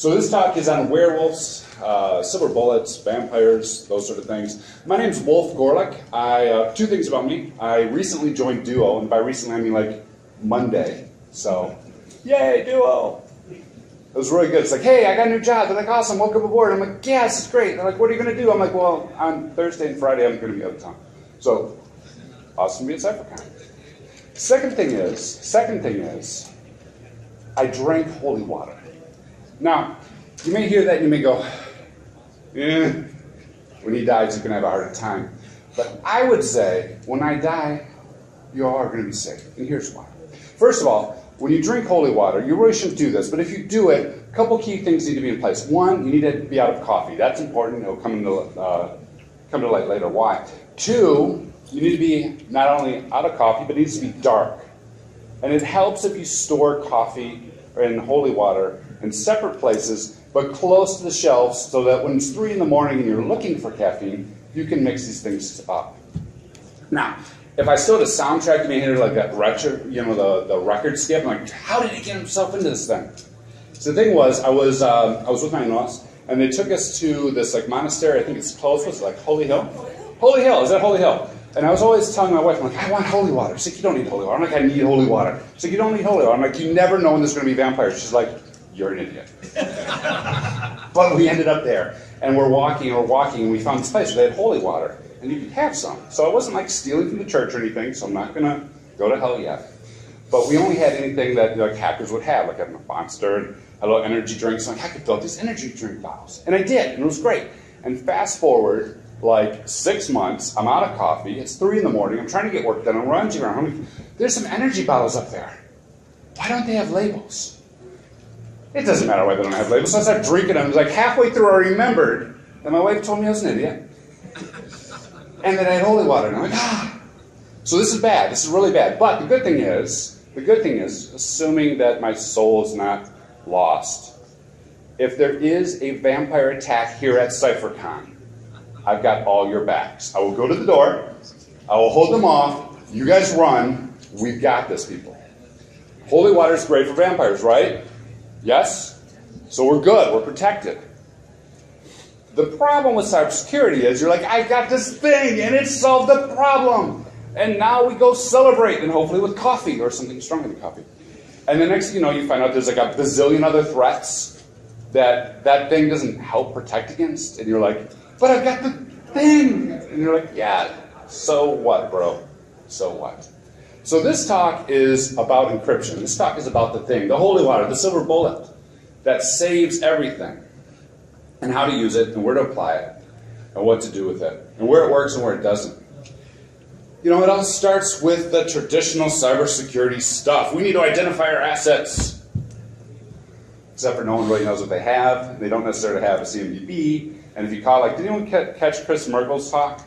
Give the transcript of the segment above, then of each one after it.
So this talk is on werewolves, silver bullets, vampires, those sort of things. My name's Wolf Goerlich. Two things about me. I recently joined Duo, and by recently I mean like Monday. So, yay, Duo! It was really good. It's like, hey, I got a new job. They're like, awesome, welcome aboard. I'm like, yeah, this is great. They're like, what are you going to do? I'm like, well, on Thursday and Friday I'm going to be out of town. So, awesome to be at CypherCon. Second thing is, I drank holy water. Now, you may hear that and you may go, when he dies, you're going to have a harder time. But I would say, when I die, you all are going to be safe. And here's why. First of all, when you drink holy water, you really shouldn't do this, but if you do it, a couple key things need to be in place. One, you need to be out of coffee. That's important. It'll come to light later why. Two, you need to be not only out of coffee, but it needs to be dark. And it helps if you store coffee and holy water in separate places, but close to the shelves, so that when it's 3 in the morning and you're looking for caffeine, you can mix these things up. Now, if I still had a soundtrack, you may hear like that record, the record skip. I'm like, how did he get himself into this thing? So the thing was, I was with my in-laws, and they took us to this like monastery. I think it's close. What's it, like Holy Hill? Holy Hill. Is that Holy Hill? And I was always telling my wife, I'm like, I want holy water. She's like, you don't need holy water. I'm like, I need holy water. She's like, you don't need holy water. I'm like, you never know when there's going to be vampires. She's like, you're an idiot. But we ended up there, and we're walking, and we found this place where they had holy water. And you could have some. So I wasn't like stealing from the church or anything, so I'm not going to go to hell yet. But we only had anything that like hackers would have, like a Monster and a little energy drinks. I'm like, I could build these energy drink bottles. And I did, and it was great. And fast forward like 6 months, I'm out of coffee, it's 3 in the morning, I'm trying to get work done, I'm runging around. I'm like, there's some energy bottles up there. Why don't they have labels? It doesn't matter why they don't have labels. So I started drinking them. It was like halfway through I remembered that my wife told me I was an idiot. And then I had holy water, and I'm like, ah. So this is bad. This is really bad. But the good thing is, assuming that my soul is not lost, if there is a vampire attack here at CypherCon, I've got all your backs. I will go to the door. I will hold them off. You guys run. We've got this, people. Holy water is great for vampires, right? Yes? So we're good. We're protected. The problem with cybersecurity is you're like, I got this thing and it solved the problem. And now we go celebrate, and hopefully with coffee or something stronger than coffee. And the next thing you know, you find out there's like a bazillion other threats that that thing doesn't help protect against. And you're like, but I've got the thing. And you're like, yeah, so what, bro? So what? So this talk is about encryption. This talk is about the thing, the holy water, the silver bullet that saves everything. And how to use it, and where to apply it, and what to do with it, and where it works and where it doesn't. You know, it all starts with the traditional cybersecurity stuff. We need to identify our assets. Except for no one really knows what they have. They don't necessarily have a CMDB. And if you call, like, did anyone catch Chris Merkel's talk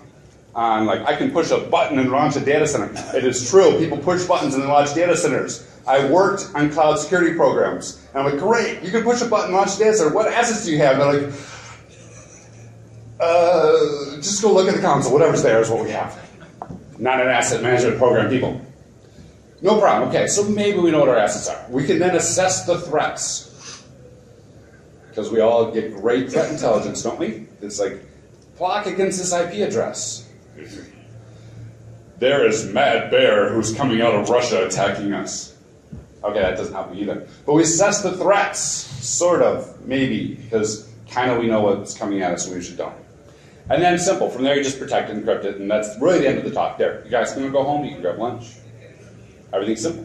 on, like, I can push a button and launch a data center? It is true. People push buttons and they launch data centers. I worked on cloud security programs. And I'm like, great, you can push a button, launch a data center. What assets do you have? And they're like, just go look at the console. Whatever's there is what we have. Not an asset management program, people. No problem. Okay, so maybe we know what our assets are. We can then assess the threats. Because we all get great threat intelligence, don't we? It's like, block against this IP address. There is Mad Bear who's coming out of Russia attacking us. Okay, that doesn't help me either. But we assess the threats, sort of, maybe, because kind of we know what's coming at us and we usually don't. And then simple, from there you just protect it, encrypt it, and that's really the end of the talk there. You guys can go home, you can grab lunch. Everything's simple.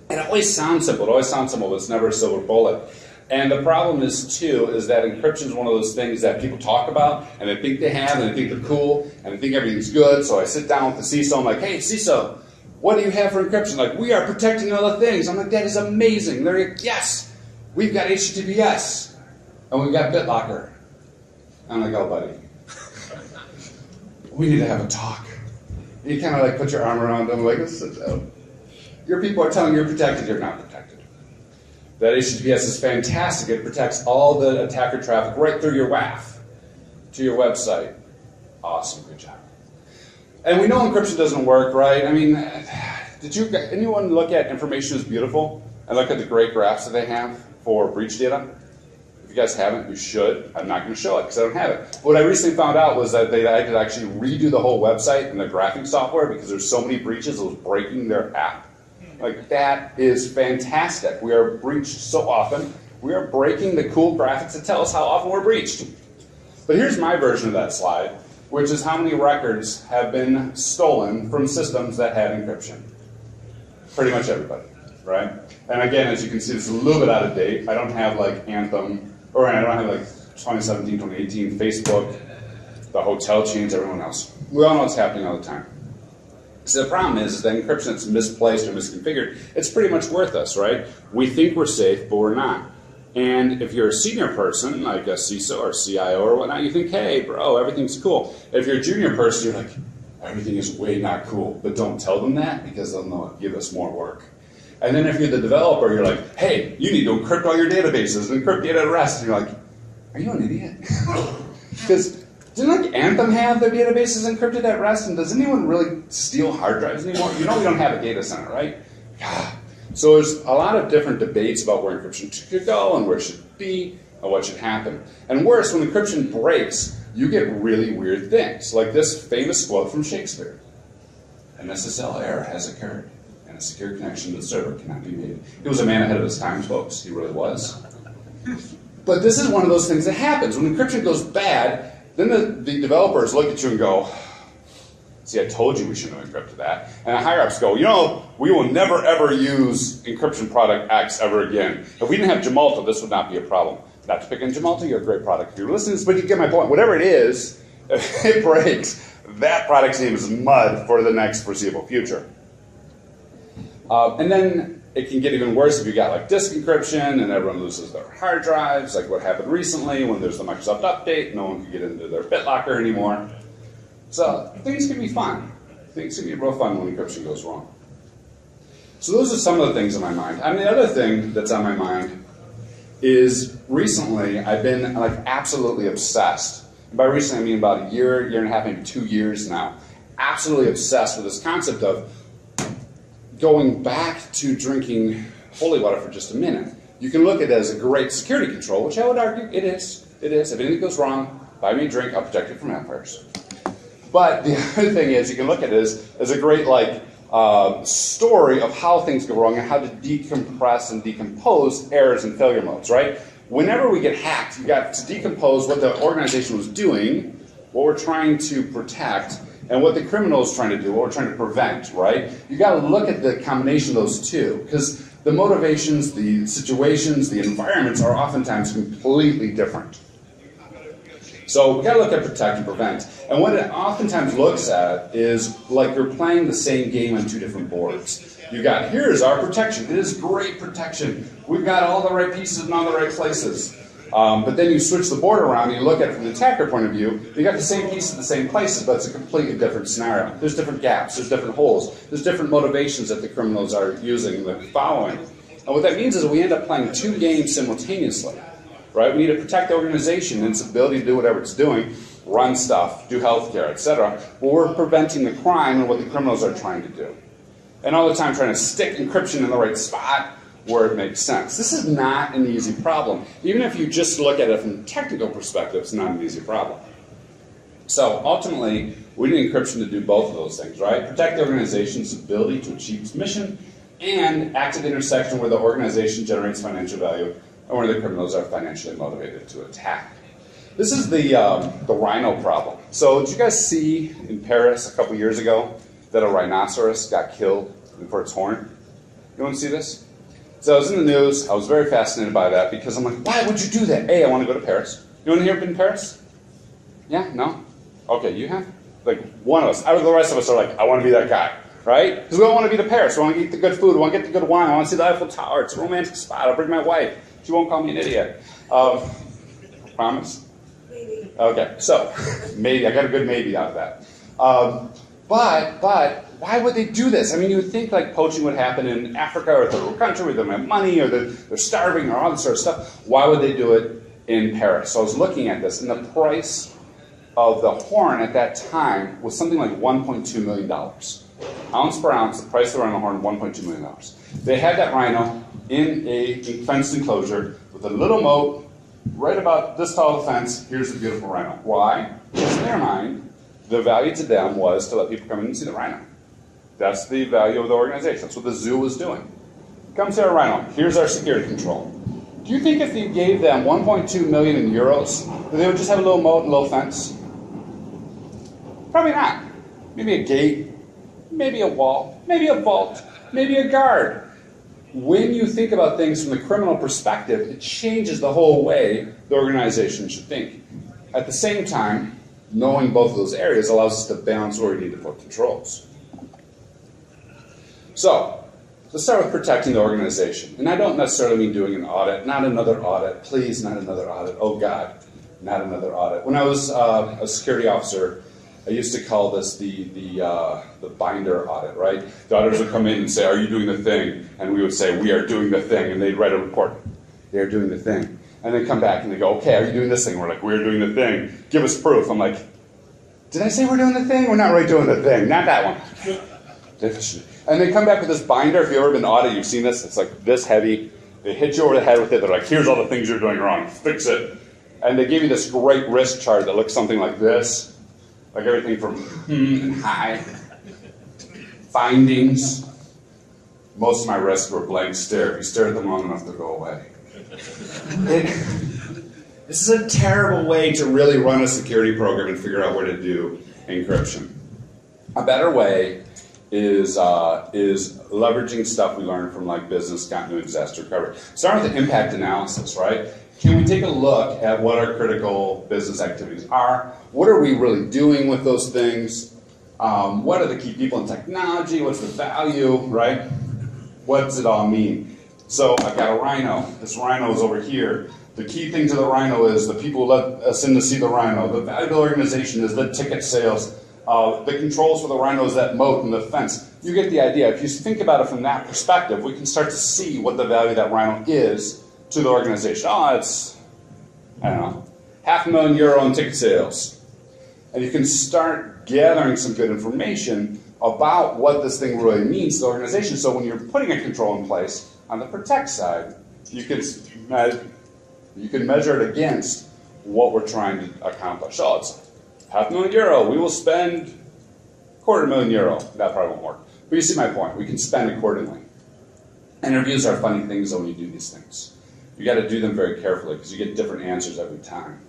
And it always sounds simple, but it's never a silver bullet. And the problem is, too, is that encryption is one of those things that people talk about, and they think they have, and they think they're cool, and they think everything's good. So I sit down with the CISO, I'm like, hey, CISO, what do you have for encryption? Like, we are protecting other things. I'm like, that is amazing. They're like, yes, we've got HTTPS, and we've got BitLocker. I'm like, oh, buddy, we need to have a talk. And you kind of like put your arm around them, like, your people are telling you you're protected, you're not protected. That HTTPS is fantastic. It protects all the attacker traffic right through your WAF to your website. Awesome, good job. And we know encryption doesn't work, right? I mean, did anyone look at Information is Beautiful and look at the great graphs that they have for breach data? If you guys haven't, you should. I'm not going to show it because I don't have it. What I recently found out was that I could actually redo the whole website and the graphic software because there's so many breaches, it was breaking their app. Like, that is fantastic. We are breached so often. We are breaking the cool graphics that tell us how often we're breached. But here's my version of that slide, which is how many records have been stolen from systems that had encryption. Pretty much everybody, right? And again, as you can see, it's a little bit out of date. I don't have like Anthem, or I don't have like 2017, 2018, Facebook, the hotel chains, everyone else. We all know what's happening all the time. So the problem is that encryption that's misplaced or misconfigured, it's pretty much worthless, right? We think we're safe, but we're not. And if you're a senior person, like a CISO or CIO or whatnot, you think, hey, bro, everything's cool. If you're a junior person, you're like, everything is way not cool. But don't tell them that because they'll give us more work. And then if you're the developer, you're like, hey, you need to encrypt all your databases and encrypt data at rest. And you're like, are you an idiot? Because didn't like Anthem have their databases encrypted at rest? And does anyone really steal hard drives anymore? You know we don't have a data center, right? God. So there's a lot of different debates about where encryption should go and where it should be and what should happen. And worse, when encryption breaks, you get really weird things, like this famous quote from Shakespeare. An SSL error has occurred, and a secure connection to the server cannot be made. He was a man ahead of his time, folks. He really was. But this is one of those things that happens. When encryption goes bad, then the developers look at you and go, see, I told you we shouldn't have encrypted that. And the higher-ups go, you know, we will never, ever use encryption product X ever again. If we didn't have Gemalto, this would not be a problem. Not to pick on Gemalto, you're a great product. If you're listening, but you get my point. Whatever it is, if it breaks, that product's name is mud for the next foreseeable future. And then it can get even worse if you got like disk encryption and everyone loses their hard drives, like what happened recently when there's the Microsoft update, no one can get into their BitLocker anymore. So things can be fun. Things can be real fun when encryption goes wrong. So those are some of the things on my mind. I mean, the other thing that's on my mind is recently I've been like absolutely obsessed. And by recently I mean about a year, year and a half, maybe 2 years now. Absolutely obsessed with this concept of going back to drinking holy water for just a minute. You can look at it as a great security control, which I would argue it is. It is. If anything goes wrong, buy me a drink, I'll protect you from vampires. But the other thing is, you can look at it as a great like story of how things go wrong and how to decompress and decompose errors and failure modes, right? Whenever we get hacked, you got to decompose what the organization was doing, what we're trying to protect, and what the criminal is trying to do, what we're trying to prevent, right? You got to look at the combination of those two, because the motivations, the situations, the environments are oftentimes completely different. So we got to look at protect and prevent. And what it oftentimes looks at is like you're playing the same game on two different boards. You got, here's our protection. It is great protection. We've got all the right pieces in all the right places. But then you switch the board around and you look at it from the attacker point of view. You got the same piece in the same places, but it's a completely different scenario. There's different gaps. There's different holes. There's different motivations that the criminals are using, the following. And what that means is we end up playing two games simultaneously. Right? We need to protect the organization and its ability to do whatever it's doing, run stuff, do healthcare, etc. But we're preventing the crime and what the criminals are trying to do. And all the time trying to stick encryption in the right spot where it makes sense. This is not an easy problem. Even if you just look at it from a technical perspective, it's not an easy problem. So ultimately, we need encryption to do both of those things, right? Protect the organization's ability to achieve its mission and act at the intersection where the organization generates financial value and where the criminals are financially motivated to attack. This is the rhino problem. So did you guys see in Paris a couple years ago that a rhinoceros got killed for its horn? You want to see this? So I was in the news. I was very fascinated by that because I'm like, why would you do that? A, I want to go to Paris. You want to hear been in Paris? Yeah? No? Okay, you have? Like one of us. Out of the rest of us are like, I want to be that guy. Right? Because we all want to be to Paris. We want to eat the good food. We want to get the good wine. I want to see the Eiffel Tower. It's a romantic spot. I'll bring my wife. She won't call me an idiot. Promise? Maybe. Okay, so maybe. I got a good maybe out of that. But why would they do this? I mean, you would think like poaching would happen in Africa or third world country where they don't have money or they're starving or all this sort of stuff. Why would they do it in Paris? So I was looking at this, and the price of the horn at that time was something like $1.2 million. Ounce per ounce, the price of the rhino horn, $1.2 million. They had that rhino in a fenced enclosure with a little moat right about this tall of a fence, here's a beautiful rhino. Why? Because in their mind, the value to them was to let people come in and see the rhino. That's the value of the organization. That's what the zoo was doing. Come see our rhino. Here's our security control. Do you think if you gave them 1.2 million in euros, that they would just have a little moat and a little fence? Probably not. Maybe a gate, maybe a wall, maybe a vault, maybe a guard. When you think about things from the criminal perspective, it changes the whole way the organization should think. At the same time, knowing both of those areas allows us to balance where we need to put controls. So, let's start with protecting the organization. And I don't necessarily mean doing an audit, not another audit, please, not another audit, oh God, not another audit. When I was a security officer, I used to call this the binder audit, right? The auditors would come in and say, are you doing the thing? And we would say, we are doing the thing, and they'd write a report. They are doing the thing. And they come back and they go, okay, are you doing this thing? We're like, we're doing the thing. Give us proof. I'm like, did I say we're doing the thing? We're not really doing the thing. Not that one. And they come back with this binder. If you've ever been audited, you've seen this. It's like this heavy. They hit you over the head with it. They're like, here's all the things you're doing wrong. Fix it. And they give you this great risk chart that looks something like this. Like everything from and high. Findings. Most of my risks were blank stare. If you stare at them long enough, they'll go away. This is a terrible way to really run a security program and figure out where to do encryption. A better way is leveraging stuff we learned from like business continuity, disaster recovery. Start with the impact analysis, right? Can we take a look at what our critical business activities are? What are we really doing with those things? What are the key people in technology? What's the value, right? What does it all mean? So I've got a rhino. This rhino is over here. The key thing to the rhino is the people who let us in to see the rhino. The value of the organization is the ticket sales. The controls for the rhino is that moat and the fence. You get the idea. If you think about it from that perspective, we can start to see what the value of that rhino is to the organization. Oh, it's, I don't know, €500,000 in ticket sales. And you can start gathering some good information about what this thing really means to the organization. So when you're putting a control in place, on the protect side, you can measure it against what we're trying to accomplish. So it's €500,000. We will spend €250,000. That probably won't work. But you see my point. We can spend accordingly. Interviews are funny things when you do these things. You got to do them very carefully because you get different answers every time.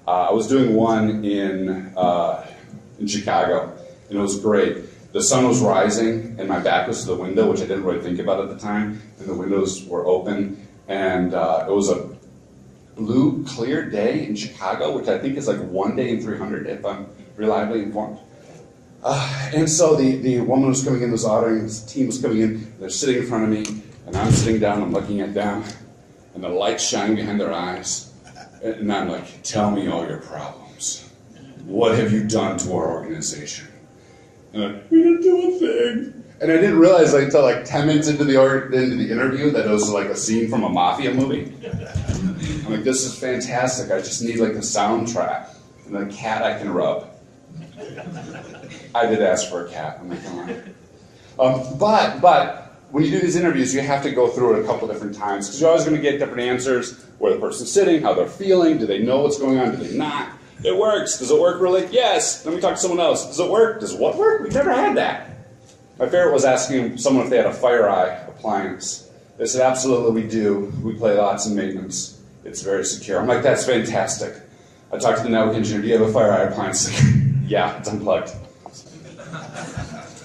I was doing one in Chicago, and it was great. The sun was rising, and my back was to the window, which I didn't really think about at the time, and the windows were open, and it was a blue, clear day in Chicago, which I think is like 1 day in 300, if I'm reliably informed. And so the woman was coming in, this auditing, this team was coming in, they're sitting in front of me, and I'm sitting down, I'm looking at them, and the light's shining behind their eyes, and I'm like, tell me all your problems. What have you done to our organization? And I'm like, we didn't do a thing. And I didn't realize until like 10 minutes into the interview that it was like a scene from a mafia movie. I'm like, this is fantastic. I just need like the soundtrack and a cat I can rub. I did ask for a cat. I'm like, come on. But when you do these interviews, you have to go through it a couple different times because you're always going to get different answers. Where the person's sitting, how they're feeling, do they know what's going on, do they not? It works. Does it work really? Yes. Let me talk to someone else. Does it work? Does what work? We've never had that. My favorite was asking someone if they had a FireEye appliance. They said, absolutely we do. We play lots in maintenance. It's very secure. I'm like, that's fantastic. I talked to the network engineer, do you have a FireEye appliance? Yeah, it's unplugged.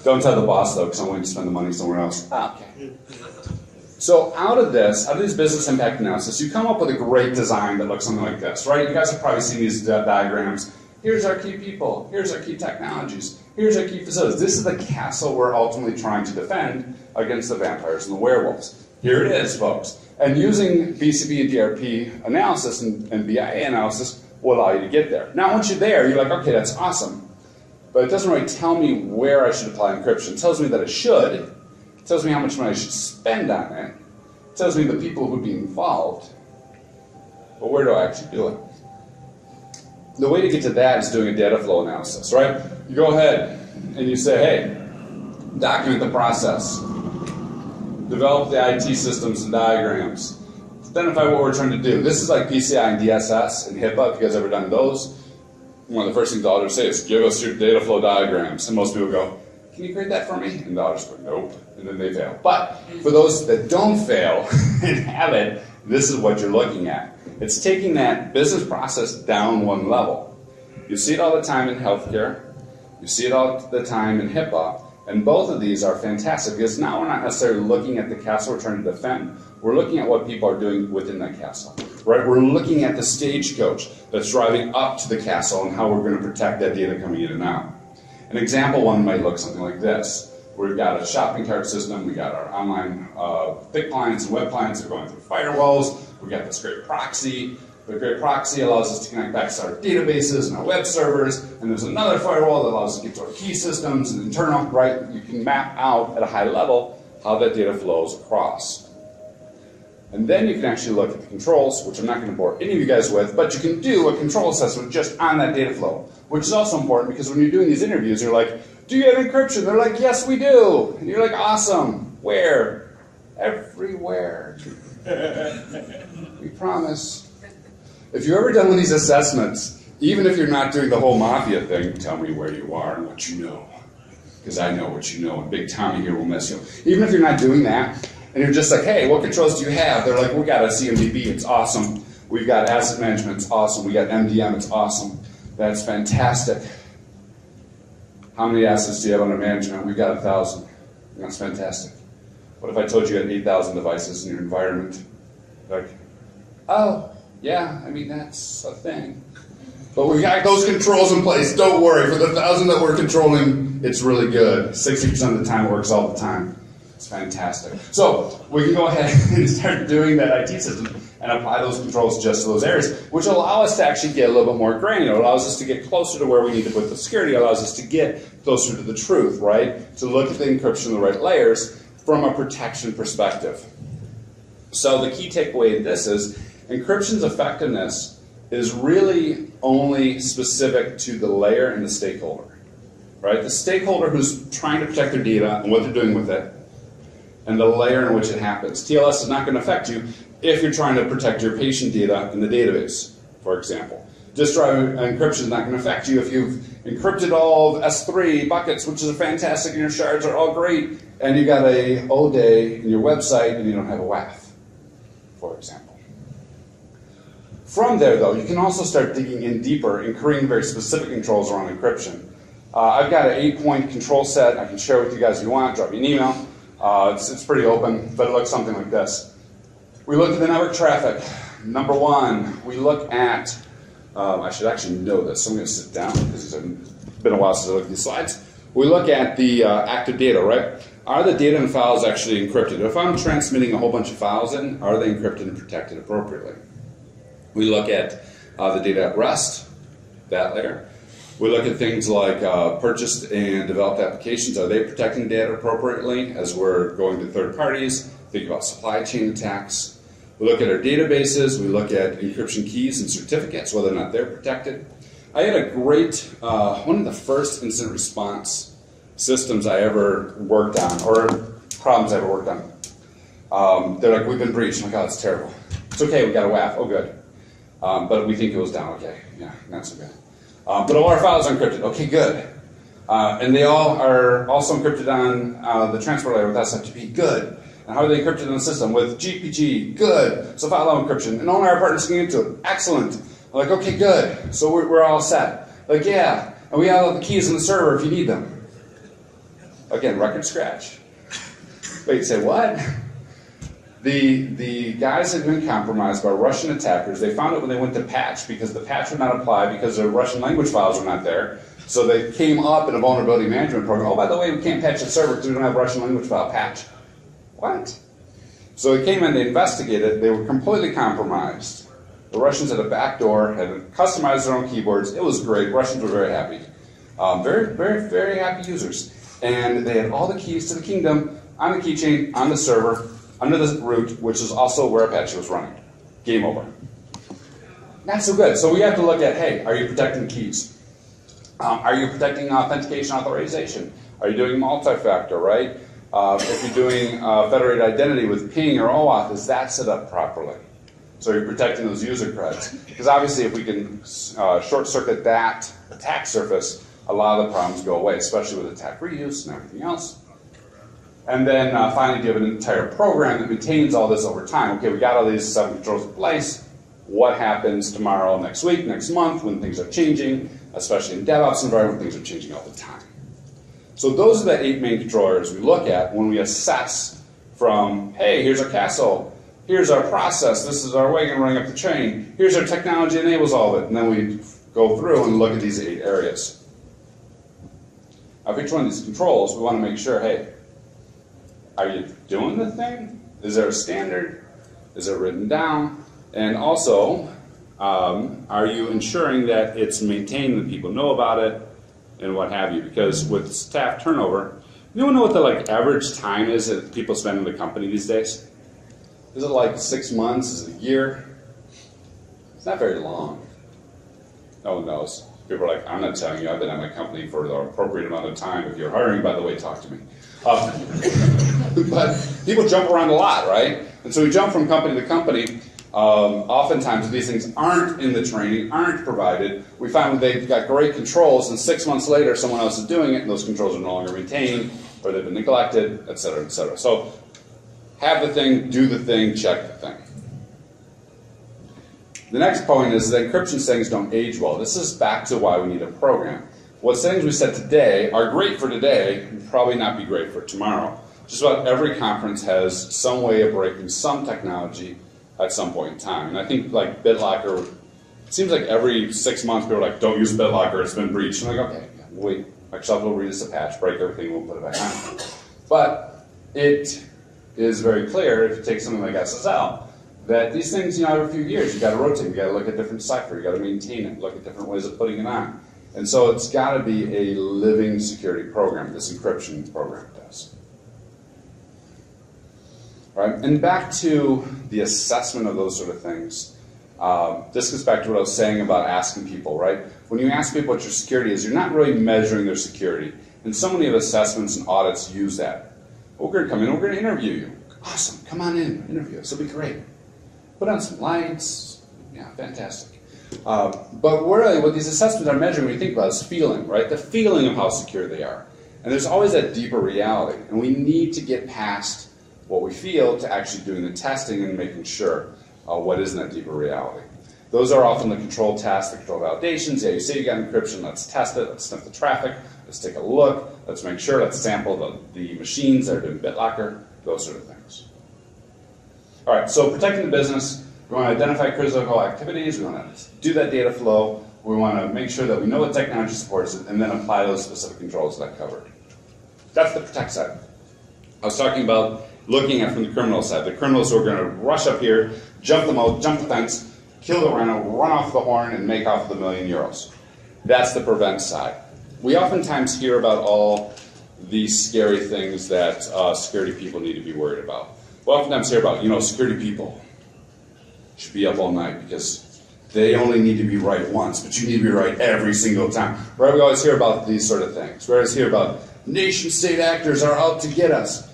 Don't tell the boss though, because I'm willing to spend the money somewhere else. Ah, okay. So out of these business impact analysis, you come up with a great design that looks something like this, right? You guys have probably seen these diagrams. Here's our key people. Here's our key technologies. Here's our key facilities. This is the castle we're ultimately trying to defend against the vampires and the werewolves. Here it is, folks. And using BCB and DRP analysis and BIA analysis will allow you to get there. Now, once you're there, you're like, okay, that's awesome. But it doesn't really tell me where I should apply encryption. It tells me that it should. It tells me how much money I should spend on it. It tells me the people who would be involved. But where do I actually do it? The way to get to that is doing a data flow analysis, right? You go ahead and you say, hey, document the process. Develop the IT systems and diagrams. identify what we're trying to do. This is like PCI and DSS and HIPAA. If you guys ever done those, one of the first things the auditors say is, give us your data flow diagrams. And most people go, can you create that for me? And the auditors go, nope. And then they fail. But for those that don't fail and have it, this is what you're looking at. It's taking that business process down one level. You see it all the time in healthcare. You see it all the time in HIPAA. And both of these are fantastic because now we're not necessarily looking at the castle we're trying to defend. We're looking at what people are doing within that castle. Right? We're looking at the stagecoach that's driving up to the castle and how we're going to protect that data coming in and out. An example one might look something like this. We've got a shopping cart system, we got our online thick clients and web clients that are going through firewalls, we've got this great proxy. The great proxy allows us to connect back to our databases and our web servers, and there's another firewall that allows us to get to our key systems and internal, right? You can map out at a high level how that data flows across. And then you can actually look at the controls, which I'm not going to bore any of you guys with, but you can do a control assessment just on that data flow, which is also important because when you're doing these interviews, you're like, do you have encryption? They're like, yes, we do. And you're like, awesome. Where? Everywhere. We promise. If you've ever done one of these assessments, even if you're not doing the whole mafia thing, tell me where you are and what you know. Because I know what you know, and Big Tommy here will mess you up. Even if you're not doing that, and you're just like, hey, what controls do you have? They're like, we got a CMDB, it's awesome. We've got asset management, it's awesome. We got MDM, it's awesome. That's fantastic. How many assets do you have under management? We've got 1,000. That's fantastic. What if I told you had 8,000 devices in your environment? Like, oh, yeah, I mean, that's a thing. But we got those controls in place. Don't worry. For the 1,000 that we're controlling, it's really good. 60% of the time it works all the time. It's fantastic. So we can go ahead and start doing that IT system and apply those controls just to those areas, which allow us to actually get a little bit more granular. It allows us to get closer to where we need to put the security. It allows us to get closer to the truth, right? To look at the encryption in the right layers from a protection perspective. So the key takeaway in this is encryption's effectiveness is really only specific to the layer and the stakeholder, right? The stakeholder who's trying to protect their data and what they're doing with it, and the layer in which it happens. TLS is not going to affect you if you're trying to protect your patient data in the database, for example. Disk drive encryption is not going to affect you if you've encrypted all of S3 buckets, which is fantastic, and your shards are all great, and you got a O-day in your website and you don't have a WAF, for example. From there, though, you can also start digging in deeper and creating very specific controls around encryption. I've got an 8-point control set I can share with you guys if you want. Drop me an email. It's pretty open, but it looks something like this. We look at the network traffic. Number one, we look at, I should actually know this, so I'm going to sit down because it's been a while since I looked at these slides. We look at the active data, right? Are the data and files actually encrypted? If I'm transmitting a whole bunch of files in, are they encrypted and protected appropriately? We look at the data at rest, that layer. We look at things like purchased and developed applications. Are they protecting data appropriately as we're going to third parties? Think about supply chain attacks. We look at our databases. We look at encryption keys and certificates, whether or not they're protected. I had a great, one of the first incident response systems I ever worked on, or problems I ever worked on. They're like, we've been breached. I'm like, oh, that's terrible. It's okay, we got a WAF. Oh, good. But we think it was down. Okay, yeah, not so good. But all our files are encrypted. Okay, good. And they all are also encrypted on the transport layer with SFTP. Good. And how are they encrypted in the system? With GPG. Good. So file level encryption. And all our partners can get into it. Excellent. I'm like, okay, good. So we're all set. Like, yeah. And we have all the keys in the server if you need them. Again, record scratch. Wait, say what? The guys had been compromised by Russian attackers. They found it when they went to patch because the patch would not apply because their Russian language files were not there. So they came up in a vulnerability management program. Oh, by the way, we can't patch the server because we don't have a Russian language file patch. What? So they came in, they investigated. They were completely compromised. The Russians had a backdoor, had customized their own keyboards. It was great. Russians were very happy. Very, very, very happy users. And they had all the keys to the kingdom on the keychain, on the server, under the root, which is also where Apache was running. Game over. Not so good. So we have to look at, hey, are you protecting keys? Are you protecting authentication authorization? Are you doing multi-factor, right? If you're doing federated identity with ping or OAuth, is that set up properly? So you're protecting those user creds. Because obviously if we can short-circuit that attack surface, a lot of the problems go away, especially with attack reuse and everything else. And then finally, do you have an entire program that maintains all this over time? Okay, we got all these 7 controls in place. What happens tomorrow, next week, next month, when things are changing, especially in DevOps environment, things are changing all the time. So those are the 8 main controllers we look at when we assess from, hey, here's our castle, here's our process, this is our wagon running up the train, here's our technology enables all of it, and then we go through and look at these 8 areas. Now, for each one of these controls, we want to make sure, hey, are you doing the thing? Is there a standard? Is it written down? And also, are you ensuring that it's maintained, that people know about it, and what have you? Because with staff turnover, anyone know what the average time is that people spend in the company these days? Is it like 6 months? Is it a year? It's not very long. No one knows. People are like, I'm not telling you, I've been at my company for the appropriate amount of time. If you're hiring, by the way, talk to me. But people jump around a lot, right? And so we jump from company to company. Oftentimes, these things aren't in the training, aren't provided. We find they've got great controls, and 6 months later, someone else is doing it, and those controls are no longer maintained, or they've been neglected, et cetera, et cetera. So have the thing, do the thing, check the thing. The next point is that encryption settings don't age well. This is back to why we need a program. What settings we set today are great for today, will probably not be great for tomorrow. Just about every conference has some way of breaking some technology at some point in time. And I think like BitLocker, it seems like every 6 months people are like, don't use BitLocker, it's been breached. I'm like, okay, wait, Microsoft will read us a patch, break everything, we'll put it back on. But it is very clear, if you take something like SSL, that these things, every few years, you got to rotate, you got to look at different Cypher, you got to maintain it, look at different ways of putting it on. And so it's got to be a living security program, this encryption program does. All right, and back to the assessment of those sort of things. This goes back to what I was saying about asking people, right? When you ask people what your security is, you're not really measuring their security. And so many of assessments and audits use that. We're going to come in and we're going to interview you. Awesome, come on in, interview us, it'll be great. Put on some lights, yeah, fantastic. But really what these assessments are measuring, when you think about it, is feeling, right? The feeling of how secure they are. And there's always that deeper reality. And we need to get past what we feel to actually doing the testing and making sure what is in that deeper reality. Those are often the control tests, the control validations. Yeah, you say you got encryption, let's test it, let's sniff the traffic, let's take a look, let's make sure, let's sample the machines that are doing BitLocker, those sort of things. All right, so protecting the business, we want to identify critical activities, we want to do that data flow, we want to make sure that we know what technology supports it, and then apply those specific controls that I covered. That's the protect side. I was talking about looking at from the criminal side. The criminals who are going to rush up here, jump the moat, jump the fence, kill the rhino, run off the horn, and make off with €1,000,000. That's the prevent side. We oftentimes hear about all these scary things that security people need to be worried about. We oftentimes hear about, security people should be up all night because they only need to be right once, but you need to be right every single time. Right? We always hear about these sort of things. We always hear about nation-state actors are out to get us.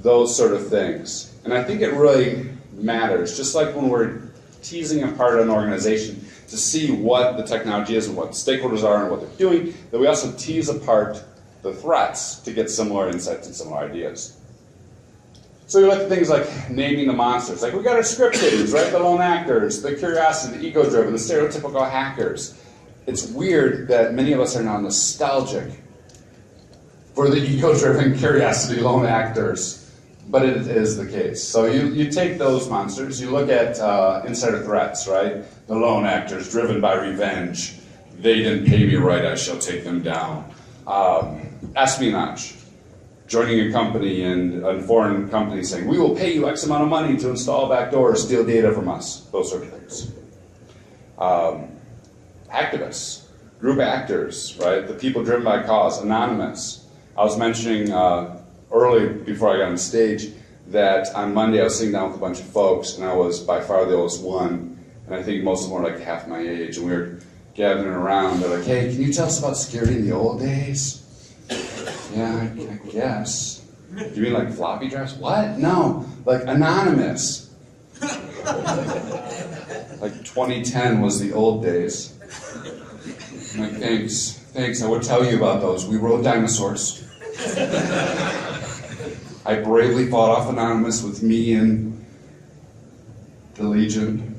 Those sort of things. And I think it really matters, just like when we're teasing apart an organization to see what the technology is and what the stakeholders are and what they're doing, that we also tease apart the threats to get similar insights and similar ideas. So you look at things like naming the monsters. Like we got our script kiddings, right? The lone actors, the curiosity, the ego-driven, the stereotypical hackers. It's weird that many of us are now nostalgic for the ego-driven curiosity lone actors. But it is the case. So you take those monsters, you look at insider threats, right? The lone actors driven by revenge. They didn't pay me right, I shall take them down. Espionage. Joining a company and a foreign company saying, we will pay you X amount of money to install backdoors, steal data from us. Those sort of things. Activists. Group actors, right? The people driven by cause. Anonymous. I was mentioning early, before I got on stage, that on Monday I was sitting down with a bunch of folks, and I was by far the oldest one, and I think most of them were like half my age, and we were gathering around. They're like, hey, can you tell us about security in the old days? Yeah, I guess. Do you mean like floppy drives? What? No, like anonymous. Like 2010 was the old days. I'm like, thanks, I would tell you about those. We rode dinosaurs. I bravely fought off Anonymous with me and the Legion.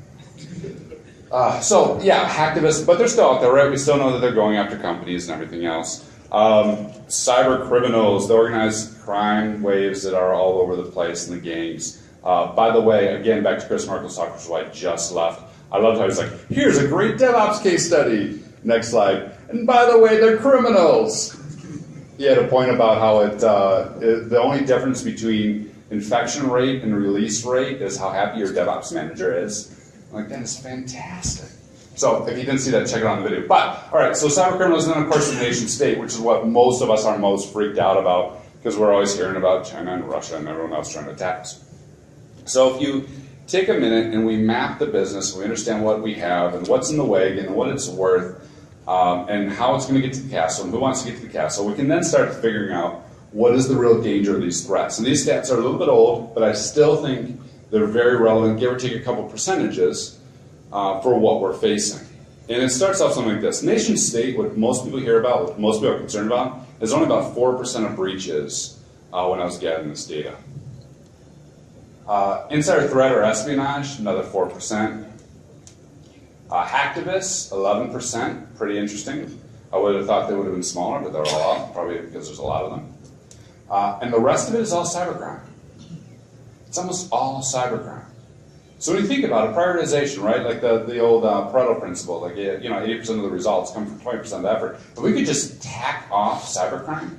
So, yeah, hacktivists, but they're still out there, right? We still know that they're going after companies and everything else. Cyber criminals, the organized crime waves that are all over the place in the gangs. By the way, again, back to Chris Markle's talk, which is why I just left. I loved how he's like, here's a great DevOps case study. Next slide. And by the way, they're criminals. He had a point about how the only difference between infection rate and release rate is how happy your DevOps manager is. I'm like, that is fantastic. So if you didn't see that, check it out in the video. But, all right, so cyber criminals, and then of course the nation state, which is what most of us are most freaked out about, because we're always hearing about China and Russia and everyone else trying to attack us. So if you take a minute and we map the business, we understand what we have and what's in the wagon and what it's worth, and how it's going to get to the castle and who wants to get to the castle, we can then start figuring out what is the real danger of these threats. And these stats are a little bit old, but I still think they're very relevant, give or take a couple percentages for what we're facing. And it starts off something like this. Nation state, what most people hear about, what most people are concerned about, is only about 4% of breaches when I was gathering this data. Insider threat or espionage, another 4%. Hacktivists, 11%, pretty interesting. I would have thought they would have been smaller, but they're all up, probably because there's a lot of them. And the rest of it is all cybercrime. It's almost all cybercrime. So when you think about it, prioritization, right? Like the old Pareto principle, like 80% of the results come from 20% of the effort. If we could just tack off cybercrime,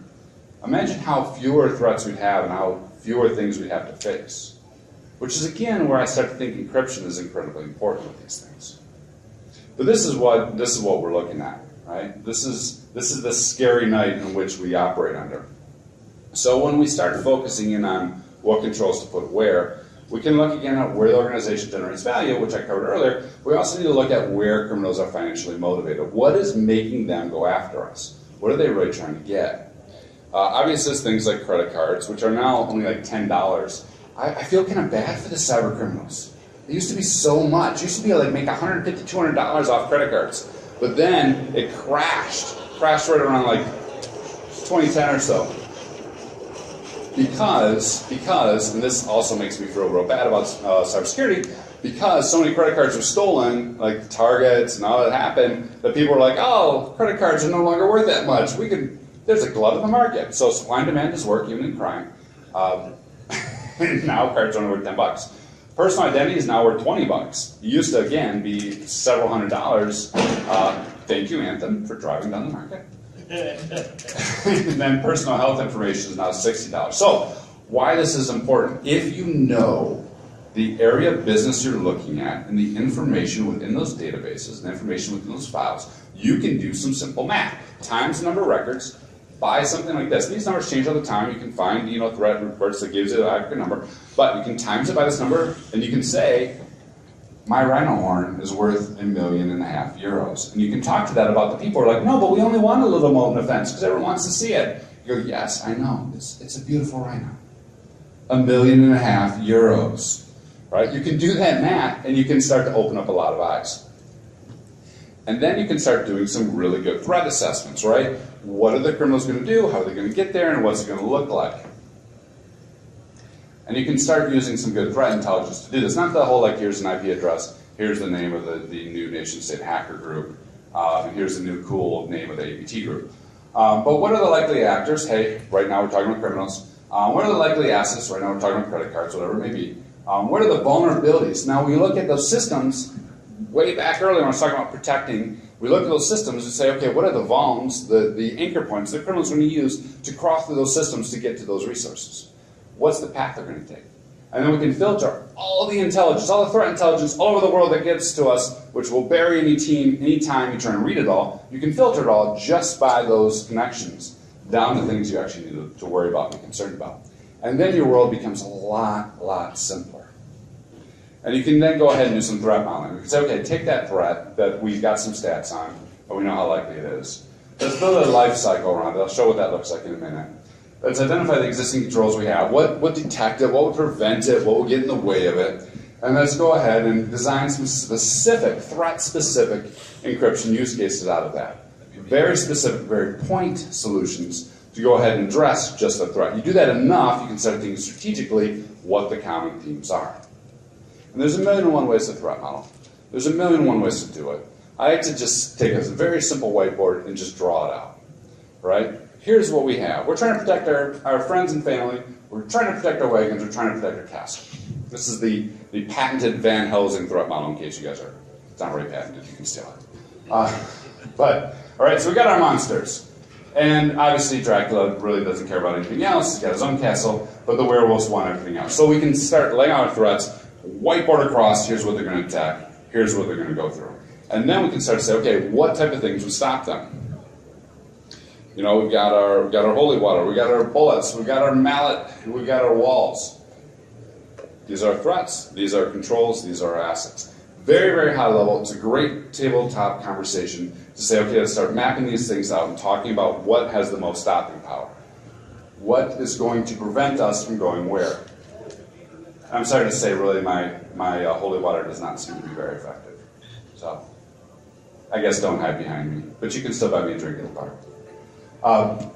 imagine how fewer threats we'd have and how fewer things we'd have to face. Which is again where I start to think encryption is incredibly important with these things. But this is what we're looking at, right? This is the scary night in which we operate under. So when we start focusing in on what controls to put where, we can look again at where the organization generates value, which I covered earlier. We also need to look at where criminals are financially motivated. What is making them go after us? What are they really trying to get? Obviously, it's things like credit cards, which are now only like $10. I feel kind of bad for the cyber criminals. It used to be so much. It used to be like make $150, $200 off credit cards. But then it crashed right around like 2010 or so. Because, and this also makes me feel real bad about cybersecurity, because so many credit cards were stolen, like Targets and all that happened, that people were like, oh, credit cards are no longer worth that much. There's a glut in the market. So supply and demand does work, even in crime. Now cards are only worth $10. Personal identity is now worth $20. It used to, again, be several $100s. Thank you, Anthem, for driving down the market. And then personal health information is now $60. So, why this is important? If you know the area of business you're looking at and the information within those databases and the information within those files, you can do some simple math. Times the number of records by something like this. These numbers change all the time. You can find, threat reports that gives you an accurate number, but you can times it by this number, and you can say, my rhino horn is worth €1.5 million. And you can talk to that about the people who are like, no, but we only want a little molten offense because everyone wants to see it. You go, yes, I know. It's a beautiful rhino. €1.5 million, right? You can do that math, and you can start to open up a lot of eyes. And then you can start doing some really good threat assessments, right? What are the criminals going to do? How are they going to get there? And what's it going to look like? And you can start using some good threat intelligence to do this. Not the whole, like, here's an IP address, here's the name of the new nation-state hacker group, and here's the new cool name of the APT group. But what are the likely actors? Hey, right now we're talking about criminals. What are the likely assets? Right now we're talking about credit cards, whatever it may be. What are the vulnerabilities? Now, we look at those systems way back earlier when I was talking about protecting. We look at those systems and say, okay, what are the vulns, the anchor points the criminals are going to use to cross through those systems to get to those resources? What's the path they're going to take? And then we can filter all the intelligence, all the threat intelligence all over the world that gets to us, which will bury any team anytime you try and read it all. You can filter it all just by those connections down to things you actually need to worry about and be concerned about. And then your world becomes a lot simpler. And you can then go ahead and do some threat modeling. You can say, okay, take that threat that we've got some stats on, but we know how likely it is. Let's build a life cycle around it. I'll show what that looks like in a minute. Let's identify the existing controls we have. What detect it? What would prevent it? What would get in the way of it? And let's go ahead and design some specific, threat-specific encryption use cases out of that. Very specific, very point solutions to go ahead and address just a threat. You do that enough, you can start thinking strategically what the common themes are. And there's 1,000,001 ways to threat model. There's 1,000,001 ways to do it. I like to just take a very simple whiteboard and just draw it out, right? Here's what we have. We're trying to protect our friends and family. We're trying to protect our wagons. We're trying to protect our castle. This is the patented Van Helsing threat model, in case you guys are, it's not really patented, you can steal it. All right, so we got our monsters. And obviously Dracula really doesn't care about anything else. He's got his own castle, but the werewolves want everything else. So we can start laying out our threats, whiteboard across, here's what they're going to attack, here's what they're going to go through. And then we can start to say, okay, what type of things would stop them? You know, we've got our holy water, we got our bullets, we got our mallet, we got our walls. These are threats, these are controls, these are assets. Very, very high level. It's a great tabletop conversation to say, okay, let's start mapping these things out and talking about what has the most stopping power. What is going to prevent us from going where? I'm sorry to say, really, my holy water does not seem to be very effective. So, I guess don't hide behind me. But you can still buy me a drink at the bar.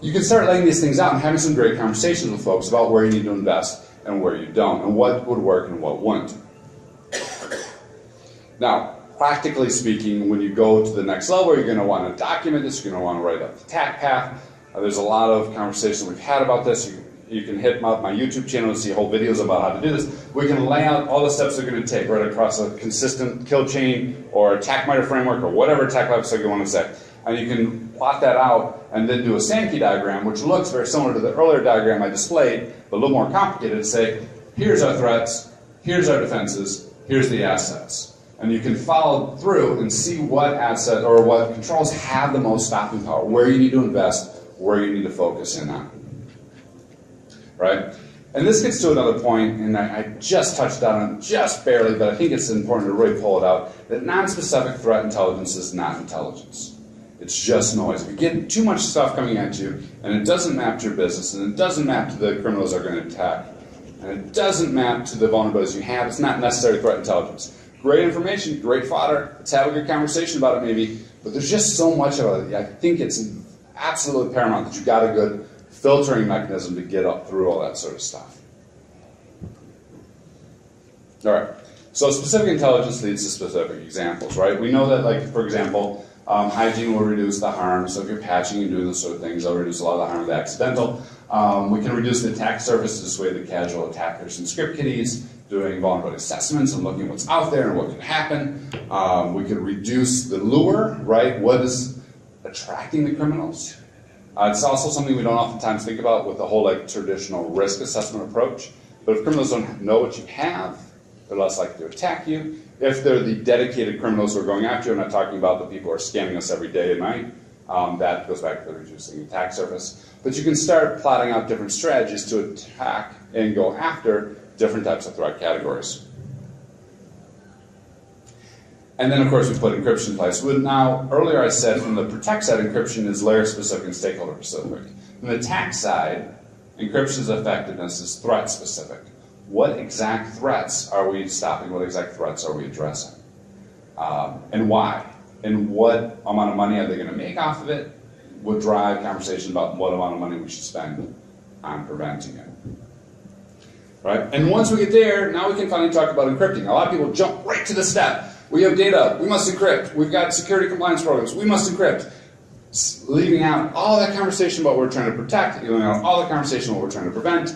You can start laying these things out and having some great conversations with folks about where you need to invest and where you don't, and what would work and what wouldn't. Now, practically speaking, when you go to the next level, you're going to want to document this, you're going to want to write up the attack path. There's a lot of conversation we've had about this. You can hit my YouTube channel to see whole videos about how to do this. We can lay out all the steps they're going to take right across a consistent kill chain or attack miter framework or whatever attack lifecycle you want to say. And you can plot that out and then do a Sankey diagram, which looks very similar to the earlier diagram I displayed, but a little more complicated, to say, here's our threats, here's our defenses, here's the assets. And you can follow through and see what asset or what controls have the most stopping power, where you need to invest, where you need to focus in on. Right? And this gets to another point, and I just touched on it just barely, but I think it's important to really pull it out, that non-specific threat intelligence is not intelligence. It's just noise. If you get too much stuff coming at you, and it doesn't map to your business, and it doesn't map to the criminals that are going to attack, and it doesn't map to the vulnerabilities you have, it's not necessary threat intelligence. Great information, great fodder, let's have a good conversation about it maybe, but there's just so much of it. I think it's absolutely paramount that you've got a good filtering mechanism to get up through all that sort of stuff. All right, so specific intelligence leads to specific examples, right? We know that, like, for example, hygiene will reduce the harm, so if you're patching and doing those sort of things, they'll reduce a lot of the harm of the accidental. We can reduce the attack surface to dissuade the casual attackers and script kiddies, doing vulnerability assessments and looking at what's out there and what can happen. We could reduce the lure, right? What is attracting the criminals? It's also something we don't oftentimes think about with the whole traditional risk assessment approach. But if criminals don't know what you have, they're less likely to attack you. If they're the dedicated criminals who are going after you, I'm not talking about the people who are scanning us every day and night. That goes back to the reducing the attack surface. But you can start plotting out different strategies to attack and go after different types of threat categories. And then, of course, we put encryption in place. Now, earlier I said from the protect side, encryption is layer-specific and stakeholder-specific. From the attack side, encryption's effectiveness is threat-specific. What exact threats are we stopping? What exact threats are we addressing? And why? And what amount of money are they going to make off of it? Would drive conversation about what amount of money we should spend on preventing it. Right? And once we get there, now we can finally talk about encrypting. A lot of people jump right to the step. We have data, we must encrypt. We've got security compliance programs, we must encrypt. Leaving out all that conversation about what we're trying to protect, leaving out all the conversation about what we're trying to prevent.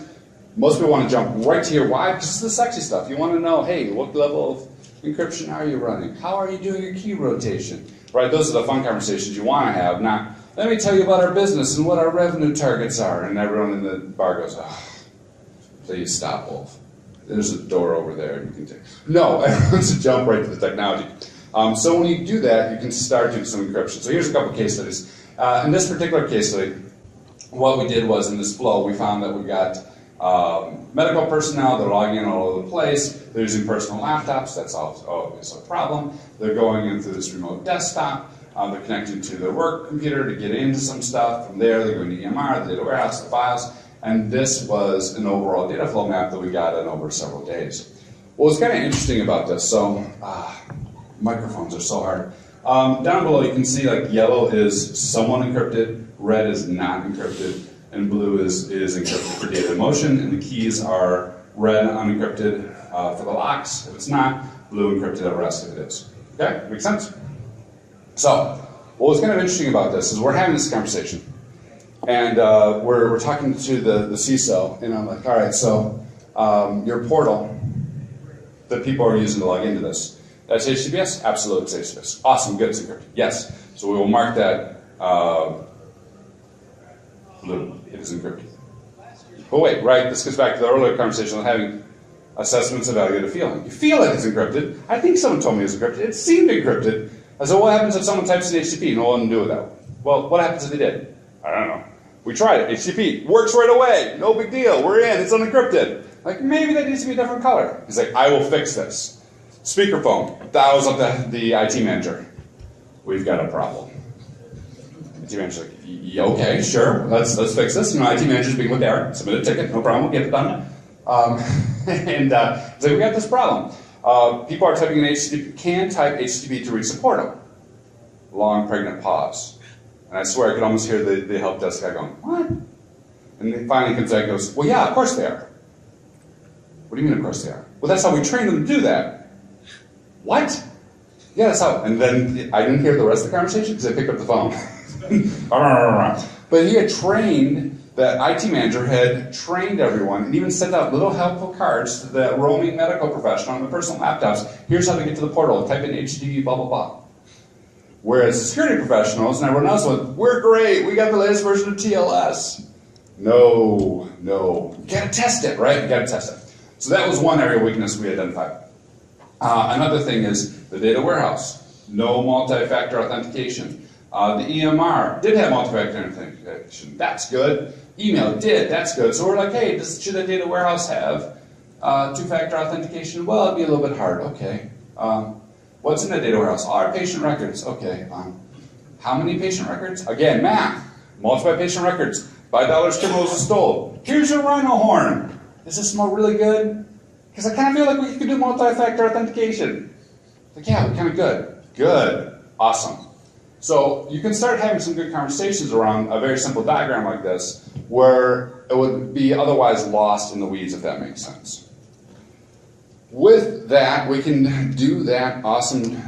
Most people want to jump right to here. Why? Because it's the sexy stuff. You want to know, hey, what level of encryption are you running? How are you doing your key rotation? Right? Those are the fun conversations you want to have. Not, let me tell you about our business and what our revenue targets are. And everyone in the bar goes, oh, please stop, Wolf. There's a door over there. You can take. No, everyone wants to jump right to the technology. So when you do that, you can start doing some encryption. So here's a couple case studies. In this particular case study, what we did was in this flow, we found that we got medical personnel, they're logging in all over the place, they're using personal laptops, that's always a problem. They're going in through this remote desktop, they're connecting to their work computer to get into some stuff. From there, they're going to EMR, the data warehouse, the files, and this was an overall data flow map that we got in over several days. Well, what's kind of interesting about this, so microphones are so hard. Down below you can see like yellow is somewhat encrypted, red is not encrypted, and blue is encrypted for data in motion, and the keys are red unencrypted for the locks if it's not, blue encrypted at rest if it is. Okay, makes sense? So, what's kind of interesting about this is we're having this conversation, and we're talking to the CISO, and I'm like, all right, so your portal that people are using to log into this, that's HTTPS? Absolutely, it's HTTPS. Awesome, good, it's encrypted. Yes, so we will mark that blue, it is encrypted. But wait, right, this goes back to the earlier conversation of having assessments evaluate a feeling. You feel like it's encrypted. I think someone told me it was encrypted. It seemed encrypted. I said, what happens if someone types in HTTP and no one do it that way? Well, what happens if they did? I don't know. We tried it. HTTP works right away. No big deal. We're in. It's unencrypted. Like, maybe that needs to be a different color. He's like, I will fix this. Speakerphone. Dials up the IT manager. We've got a problem. IT manager's like, okay, sure. Let's fix this. You know, IT manager's being with Eric. Submit a ticket. No problem. We'll get it done. And he's like, we got this problem. People are typing in HTTP, can type HTTP to reach the portal. Long, pregnant pause. And I swear I could almost hear the help desk guy going, what? And then finally comes out and goes, well, yeah, of course they are. What do you mean, of course they are? Well, that's how we train them to do that. What? Yeah, that's how. And then I didn't hear the rest of the conversation because I picked up the phone. But he had trained, that IT manager had trained everyone and even sent out little helpful cards to the roaming medical professional on their personal laptops. Here's how to get to the portal. Type in HTTP, blah, blah, blah. Whereas the security professionals and everyone else went, we're great. We got the latest version of TLS. No. You gotta test it, right? You gotta test it. So that was one area of weakness we identified. Another thing is the data warehouse. No multi-factor authentication. The EMR did have multi-factor authentication. That's good. Email did. That's good. So we're like, hey, should the data warehouse have two-factor authentication? Well, it'd be a little bit hard. Okay. What's in the data warehouse? Our patient records. Okay. How many patient records? Again, math. Multiply patient records. By dollars criminals are stole. Here's your rhino horn. Does this smell really good? Because I kind of feel like we could do multi-factor authentication. Like, yeah, we're kind of good. Good. Awesome. So you can start having some good conversations around a very simple diagram like this where it would be otherwise lost in the weeds, if that makes sense. With that, we can do that awesome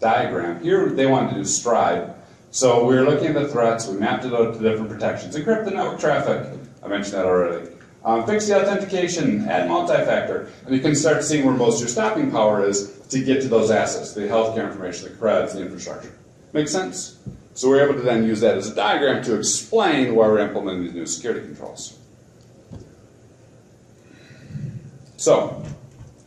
diagram. Here they wanted to do stride. So we were looking at the threats, we mapped it out to different protections. Encrypt the network traffic. I mentioned that already. Fix the authentication, add multi-factor, and you can start seeing where most of your stopping power is to get to those assets, the healthcare information, the creds, the infrastructure. Make sense? So we're able to then use that as a diagram to explain why we're implementing these new security controls. So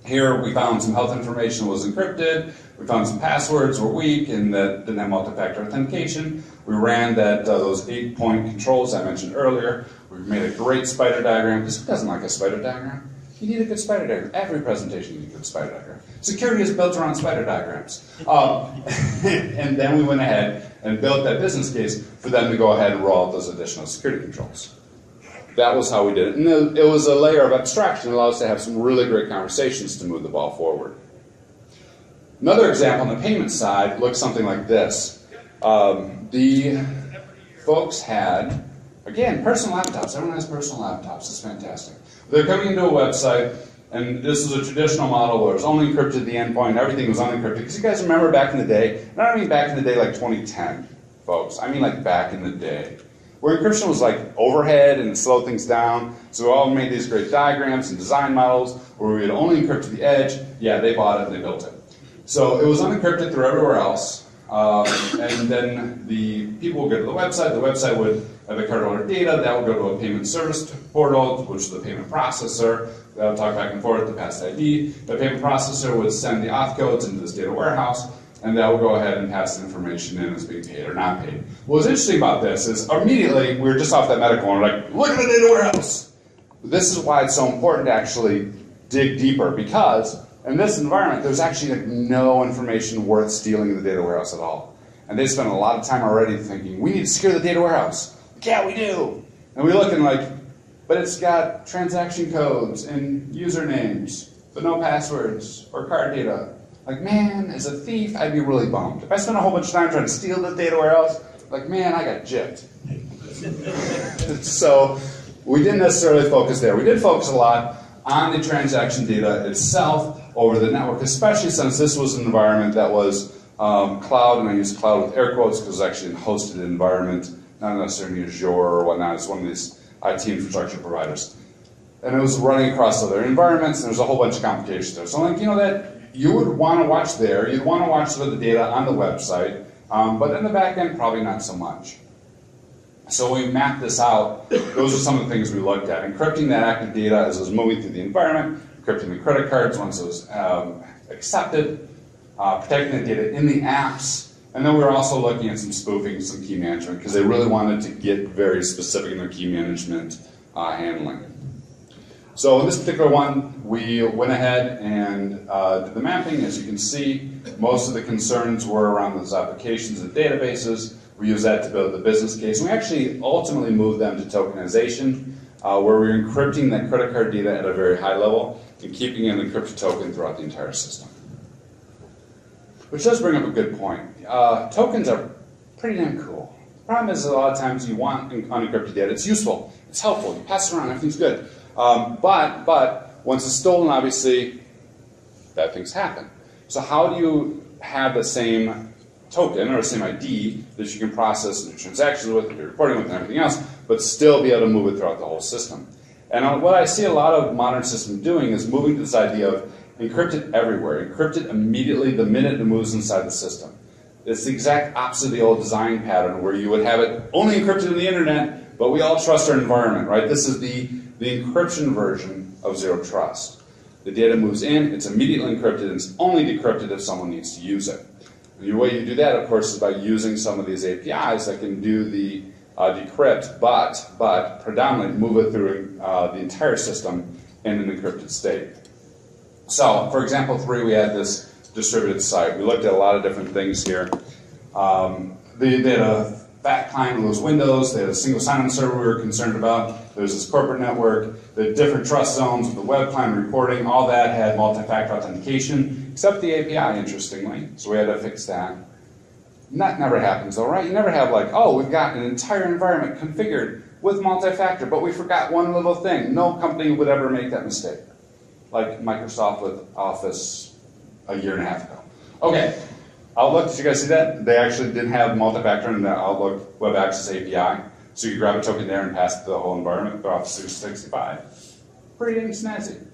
here we found some health information was encrypted, we found some passwords were weak and that didn't have multi-factor authentication. We ran those 8-point controls I mentioned earlier. We've made a great spider diagram, because who doesn't like a spider diagram? You need a good spider diagram. Every presentation you need a good spider diagram. Security is built around spider diagrams. And then we went ahead and built that business case for them to go ahead and roll out those additional security controls. That was how we did it. And it was a layer of abstraction that allows us to have some really great conversations to move the ball forward. Another example on the payment side looks something like this. The folks had, again, personal laptops. Everyone has personal laptops. It's fantastic. They're coming into a website, and this was a traditional model where it was only encrypted at the endpoint. Everything was unencrypted. Because you guys remember back in the day, and I don't mean back in the day like 2010, folks. I mean like back in the day, where encryption was like overhead and it slowed things down. So we all made these great diagrams and design models where we would only encrypt to the edge. Yeah, they bought it and they built it. So it was unencrypted through everywhere else. And then the people would go to the website would have a cardholder data, that would go to a payment service portal, which is the payment processor, that would talk back and forth to pass ID. The payment processor would send the auth codes into this data warehouse, and that would go ahead and pass the information in as being paid or not paid. What was interesting about this is immediately we were just off that medical and we're like, look at the data warehouse. This is why it's so important to actually dig deeper, because in this environment, there's actually like no information worth stealing in the data warehouse at all. And they spent a lot of time already thinking, we need to secure the data warehouse. Like, yeah, we do. And we look and like, but it's got transaction codes and usernames, but no passwords or card data. Like, man, as a thief, I'd be really bummed. If I spent a whole bunch of time trying to steal the data where else, like, man, I got gypped. So we didn't necessarily focus there. We did focus a lot on the transaction data itself over the network, especially since this was an environment that was cloud, and I use cloud with air quotes because it was actually a hosted environment, not necessarily Azure or whatnot. It's one of these IT infrastructure providers. And it was running across other environments, and there's a whole bunch of complications there. So like, you know, that you would want to watch there, you'd want to watch the data on the website, but in the back end, probably not so much. So when we mapped this out, those are some of the things we looked at. Encrypting that active data as it was moving through the environment, encrypting the credit cards once it was accepted, protecting the data in the apps, and then we were also looking at some spoofing, some key management, because they really wanted to get very specific in their key management handling. So in this particular one, we went ahead and did the mapping. As you can see, most of the concerns were around those applications and databases. We used that to build the business case. We actually ultimately moved them to tokenization, where we're encrypting that credit card data at a very high level and keeping an encrypted token throughout the entire system. Which does bring up a good point. Tokens are pretty damn cool. The problem is a lot of times you want unencrypted data. It's useful. It's helpful. You pass it around. Everything's good. But once it's stolen, obviously, bad things happen. So how do you have the same token or the same ID that you can process your transactions with, your reporting with, and everything else, but still be able to move it throughout the whole system? And what I see a lot of modern systems doing is moving to this idea of encrypt it everywhere, encrypt it immediately the minute it moves inside the system. It's the exact opposite of the old design pattern where you would have it only encrypted in the internet, but we all trust our environment, right? This is the encryption version of zero trust. The data moves in, it's immediately encrypted, and it's only decrypted if someone needs to use it. And the way you do that, of course, is by using some of these APIs that can do the decrypt, but predominantly move it through the entire system in an encrypted state. So, for example 3, we had this distributed site. We looked at a lot of different things here. They had a fat client with those windows. They had a single sign-on server we were concerned about. There's this corporate network. The different trust zones with the web client reporting. All that had multi-factor authentication, except the API, interestingly. So we had to fix that. And that never happens, though, right? You never have like, oh, we've got an entire environment configured with multi-factor, but we forgot one little thing. No company would ever make that mistake, like Microsoft with Office a year and a half ago. Okay. Outlook, did you guys see that? They actually did have multi-factor in the Outlook Web Access API. So you grab a token there and pass it to the whole environment through Office 365. Pretty dang snazzy.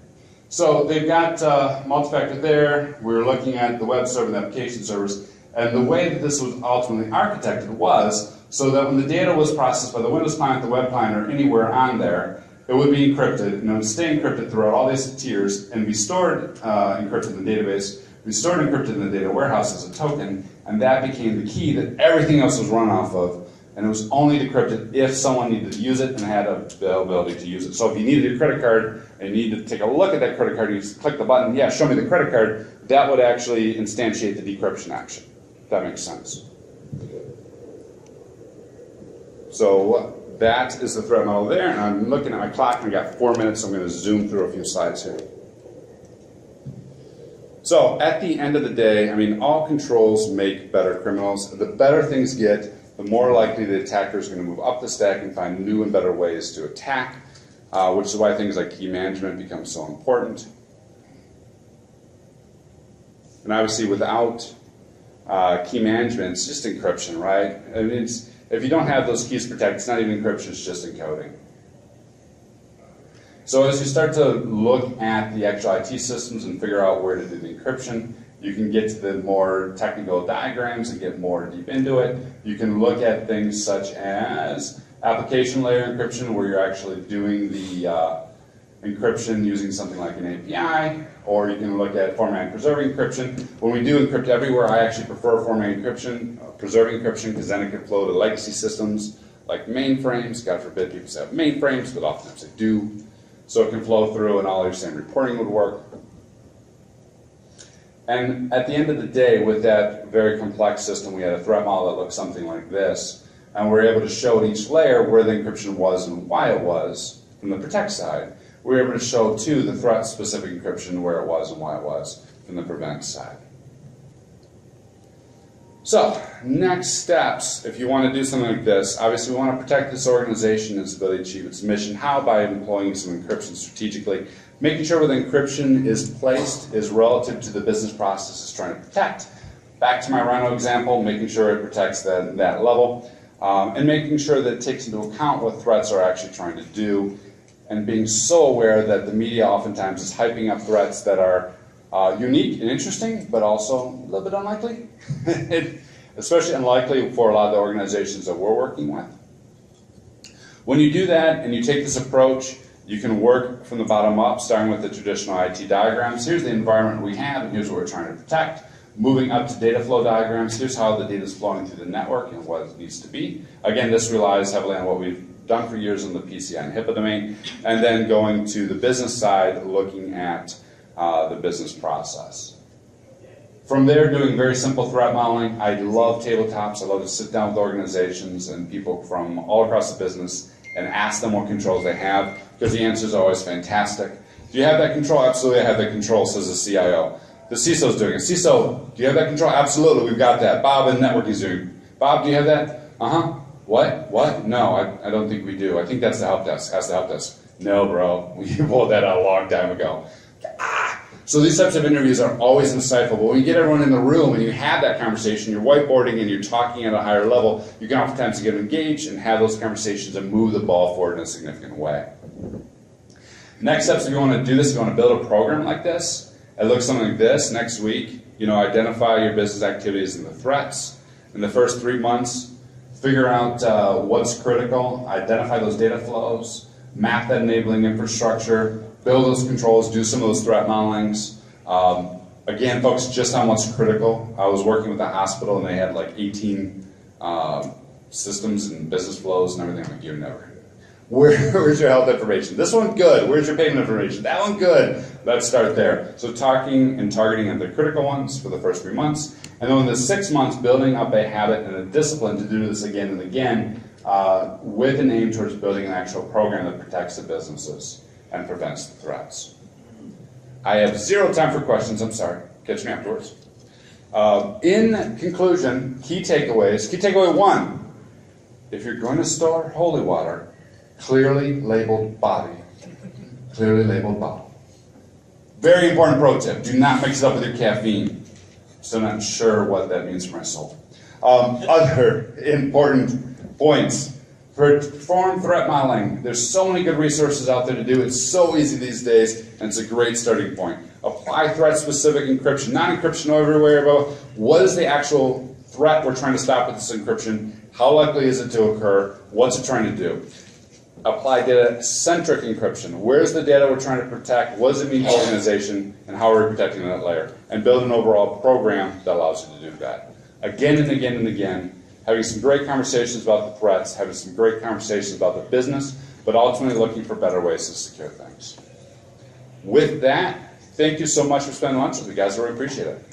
So they've got multi-factor there. We were looking at the web server and the application servers. And the way that this was ultimately architected was so that when the data was processed by the Windows client, the web client, or anywhere on there, it would be encrypted, and it would stay encrypted throughout all these tiers and be stored encrypted in the database. We stored encrypted in the data warehouse as a token, and that became the key that everything else was run off of, and it was only decrypted if someone needed to use it and had the ability to use it. So if you needed your credit card and you needed to take a look at that credit card, you just click the button, yeah, show me the credit card, that would actually instantiate the decryption action, if that makes sense. So that is the threat model there, and I'm looking at my clock, and I got 4 minutes, so I'm going to zoom through a few slides here. So at the end of the day, I mean, all controls make better criminals. The better things get, the more likely the attacker is going to move up the stack and find new and better ways to attack, which is why things like key management become so important. And obviously without key management, it's just encryption, right? I mean, if you don't have those keys protected, it's not even encryption, it's just encoding. So as you start to look at the actual IT systems and figure out where to do the encryption, you can get to the more technical diagrams and get more deep into it. You can look at things such as application layer encryption, where you're actually doing the encryption using something like an API, or you can look at format preserving encryption. When we do encrypt everywhere, I actually prefer format encryption, preserving encryption, because then it can flow to legacy systems like mainframes. God forbid people have mainframes, but oftentimes they do. So it can flow through and all your same reporting would work. And at the end of the day, with that very complex system, we had a threat model that looked something like this. And we're able to show at each layer where the encryption was and why it was. from the protect side. We were able to show, too, the threat-specific encryption, where it was and why it was, from the prevent side. So, next steps, if you want to do something like this, obviously we want to protect this organization and its ability to achieve its mission. How? By employing some encryption strategically. Making sure where the encryption is placed is relative to the business process it's trying to protect. Back to my Rhino example, making sure it protects that level, and making sure that it takes into account what threats are actually trying to do, and being so aware that the media oftentimes is hyping up threats that are unique and interesting, but also a little bit unlikely. Especially unlikely for a lot of the organizations that we're working with. When you do that and you take this approach, you can work from the bottom up, starting with the traditional IT diagrams. Here's the environment we have, and here's what we're trying to protect. Moving up to data flow diagrams, here's how the data is flowing through the network and what it needs to be. Again, this relies heavily on what we've done for years in the PCI and HIPAA domain, and then going to the business side, looking at the business process. From there, doing very simple threat modeling. I love tabletops. I love to sit down with organizations and people from all across the business and ask them what controls they have, because the answer is always fantastic. Do you have that control? Absolutely, I have that control, says the CIO. The CISO is doing it. CISO, do you have that control? Absolutely, we've got that. Bob in networking is doing it. Bob, do you have that? Uh-huh. What? What? No, I don't think we do. I think that's the help desk. Ask the help desk. No, bro. We pulled that out a long time ago. So these types of interviews are always insightful, but when you get everyone in the room and you have that conversation, you're whiteboarding and you're talking at a higher level, you can oftentimes get engaged and have those conversations and move the ball forward in a significant way. Next steps, if you want to do this, if you want to build a program like this, it looks something like this. Next week, identify your business activities and the threats. In the first 3 months, figure out what's critical, identify those data flows, map that enabling infrastructure, build those controls, do some of those threat modelings. Again, focus just on what's critical. I was working with a hospital and they had like 18 systems and business flows and everything. I'm like, you're never. Where's your health information? This one, good. Where's your payment information? That one, good. Let's start there. So talking and targeting the critical ones for the first 3 months. And then in the 6 months, building up a habit and a discipline to do this again and again with an aim towards building an actual program that protects the businesses and prevents the threats. I have 0 time for questions. I'm sorry. Catch me afterwards. In conclusion, key takeaways. Key takeaway 1. If you're going to store holy water, clearly labeled body. Clearly labeled bottle. Very important pro tip. Do not mix it up with your caffeine. Still not sure what that means for my soul. Other important points. Perform threat modeling. There's so many good resources out there to do. It's so easy these days, and it's a great starting point. Apply threat-specific encryption. Not encryption everywhere, but what is the actual threat we're trying to stop with this encryption? How likely is it to occur? What's it trying to do? Apply data-centric encryption. Where's the data we're trying to protect? What does it mean to the organization? And how are we protecting that layer? And build an overall program that allows you to do that. Again and again and again. Having some great conversations about the threats, having some great conversations about the business, but ultimately looking for better ways to secure things. With that, thank you so much for spending lunch with me, guys. I really appreciate it.